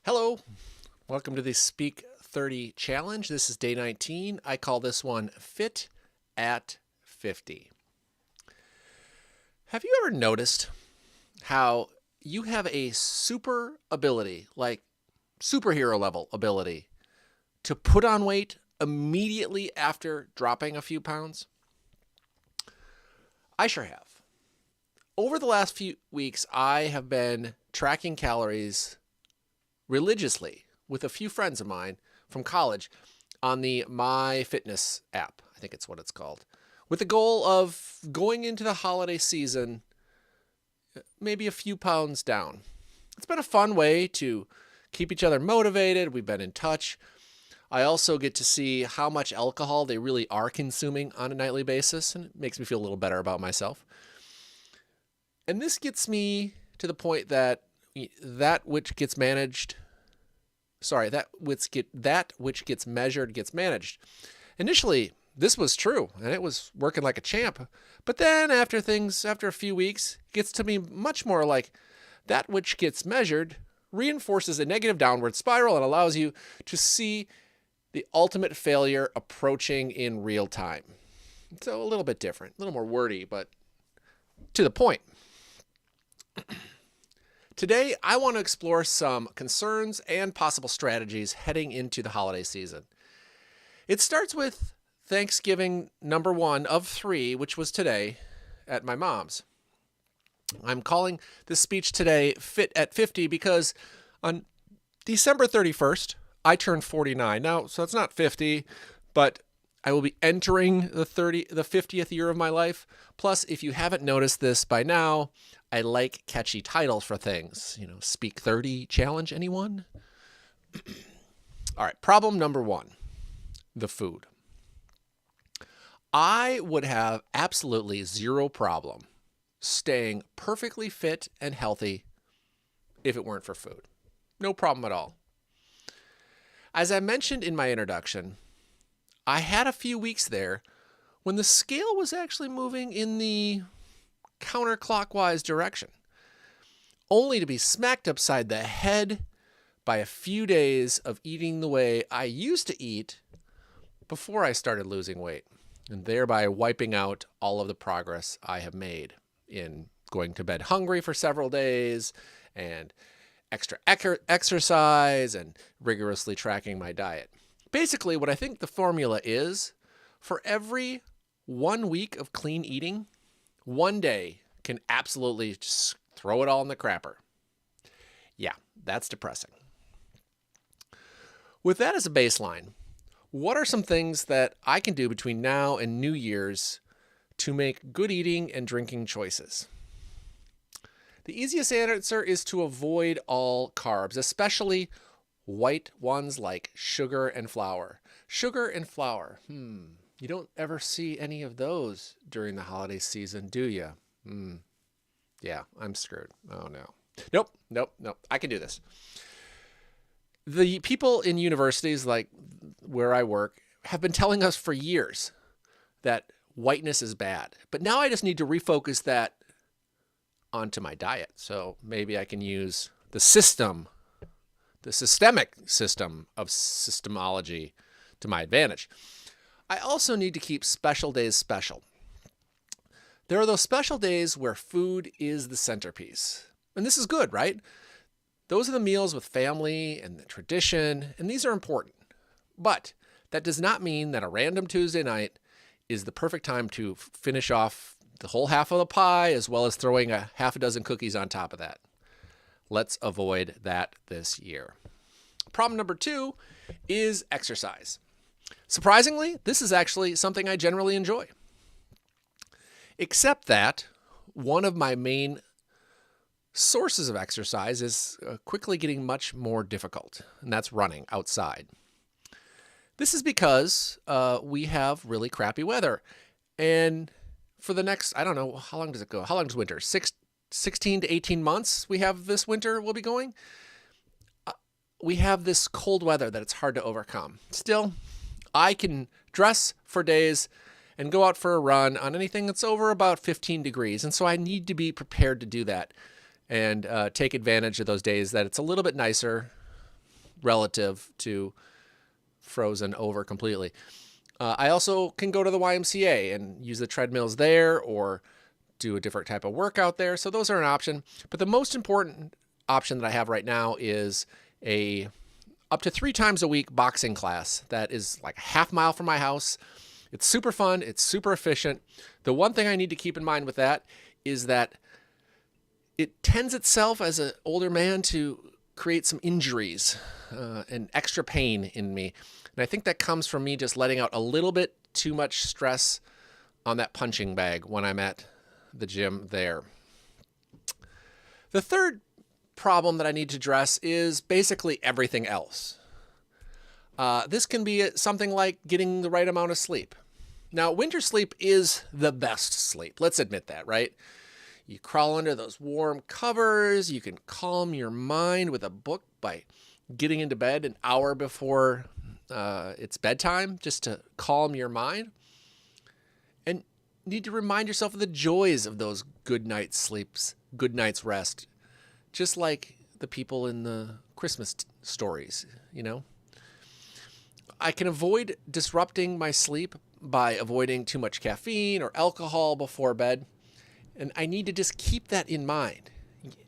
Hello, welcome to the Speak 30 Challenge. This is day 19. I call this one Fit at 50. Have you ever noticed how you have a super ability, like superhero level ability, to put on weight immediately after dropping a few pounds? I sure have. Over the last few weeks, I have been tracking calories religiously with a few friends of mine from college on the MyFitness app. I think it's what it's called, with the goal of going into the holiday season maybe a few pounds down. It's been a fun way to keep each other motivated. We've been in touch. I also get to see how much alcohol they really are consuming on a nightly basis, and it makes me feel a little better about myself. And this gets me to the point that that which gets measured gets managed. Initially, this was true, and it was working like a champ. But then after a few weeks, it gets to be much more like that which gets measured reinforces a negative downward spiral and allows you to see the ultimate failure approaching in real time. So a little bit different, a little more wordy, but to the point. Today, I want to explore some concerns and possible strategies heading into the holiday season. It starts with Thanksgiving number 1 of 3, which was today at my mom's. I'm calling this speech today Fit at 50 because on December 31st, I turned 49. Now, so it's not 50, but I will be entering the 50th year of my life. Plus, if you haven't noticed this by now, I like catchy titles for things. Speak 30 Challenge, anyone? All right, problem number 1, the food. I would have absolutely zero problem staying perfectly fit and healthy if it weren't for food. No problem at all. As I mentioned in my introduction, I had a few weeks there when the scale was actually moving in the counterclockwise direction, only to be smacked upside the head by a few days of eating the way I used to eat before I started losing weight, and thereby wiping out all of the progress I have made in going to bed hungry for several days and extra exercise and rigorously tracking my diet. Basically, what I think the formula is, for every 1 week of clean eating, 1 day can absolutely just throw it all in the crapper. Yeah, that's depressing. With that as a baseline, what are some things that I can do between now and New Year's to make good eating and drinking choices? The easiest answer is to avoid all carbs, especially white ones like sugar and flour. Sugar and flour. You don't ever see any of those during the holiday season, do you? Yeah, I'm screwed. Oh, no. Nope. I can do this. The people in universities like where I work have been telling us for years that whiteness is bad. But now I just need to refocus that onto my diet. So maybe I can use the systemic system of systemology to my advantage. I also need to keep special days special. There are those special days where food is the centerpiece. And this is good, right? Those are the meals with family and the tradition, and these are important. But that does not mean that a random Tuesday night is the perfect time to finish off the whole half of the pie as well as throwing a half a dozen cookies on top of that. Let's avoid that this year. Problem number 2 is exercise. Surprisingly, this is actually something I generally enjoy. Except that one of my main sources of exercise is quickly getting much more difficult, and that's running outside. This is because we have really crappy weather. And for the next, I don't know, how long does it go? How long is winter? 16 to 18 months we have this winter will be going. We have this cold weather that it's hard to overcome. Still, I can dress for days and go out for a run on anything that's over about 15 degrees. And so I need to be prepared to do that and take advantage of those days that it's a little bit nicer, relative to frozen over completely. I also can go to the YMCA and use the treadmills there or do a different type of workout there. So those are an option. But the most important option that I have right now is a up to 3 times a week boxing class that is like a half mile from my house. It's super fun. It's super efficient. The one thing I need to keep in mind with that is that it tends itself as an older man to create some injuries and extra pain in me. And I think that comes from me just letting out a little bit too much stress on that punching bag when I'm at the gym there. The third problem that I need to address is basically everything else. This can be something like getting the right amount of sleep. Now, winter sleep is the best sleep. Let's admit that, right? You crawl under those warm covers. You can calm your mind with a book by getting into bed an hour before it's bedtime, just to calm your mind. And you need to remind yourself of the joys of those good night's sleeps, good night's rest, just like the people in the Christmas stories, you know? I can avoid disrupting my sleep by avoiding too much caffeine or alcohol before bed. And I need to just keep that in mind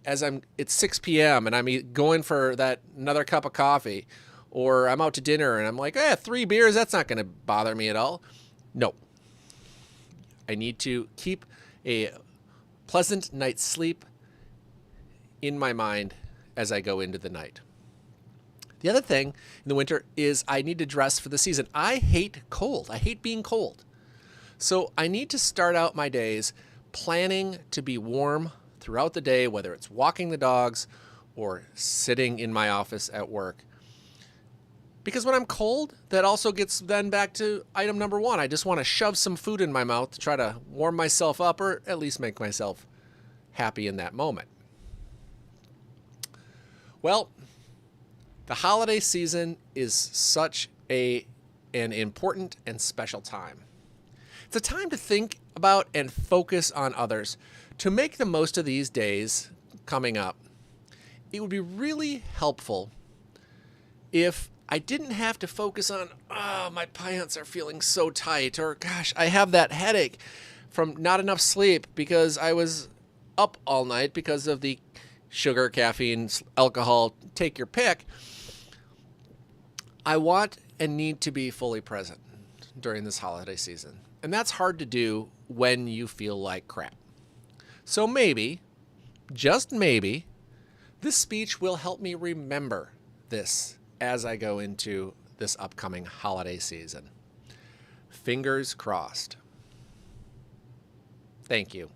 as it's 6 p.m. and I'm going for that another cup of coffee, or I'm out to dinner and I'm like, 3 beers, that's not going to bother me at all. No. I need to keep a pleasant night's sleep in my mind as I go into the night. The other thing in the winter is I need to dress for the season. I hate cold. I hate being cold. So I need to start out my days planning to be warm throughout the day, whether it's walking the dogs or sitting in my office at work. Because when I'm cold, that also gets then back to item number 1. I just want to shove some food in my mouth to try to warm myself up or at least make myself happy in that moment. Well, the holiday season is such an important and special time. It's a time to think about and focus on others. To make the most of these days coming up, it would be really helpful if I didn't have to focus on, my pants are feeling so tight, or gosh, I have that headache from not enough sleep because I was up all night because of the sugar, caffeine, alcohol, take your pick. I want and need to be fully present during this holiday season. And that's hard to do when you feel like crap. So maybe, just maybe, this speech will help me remember this as I go into this upcoming holiday season. Fingers crossed. Thank you.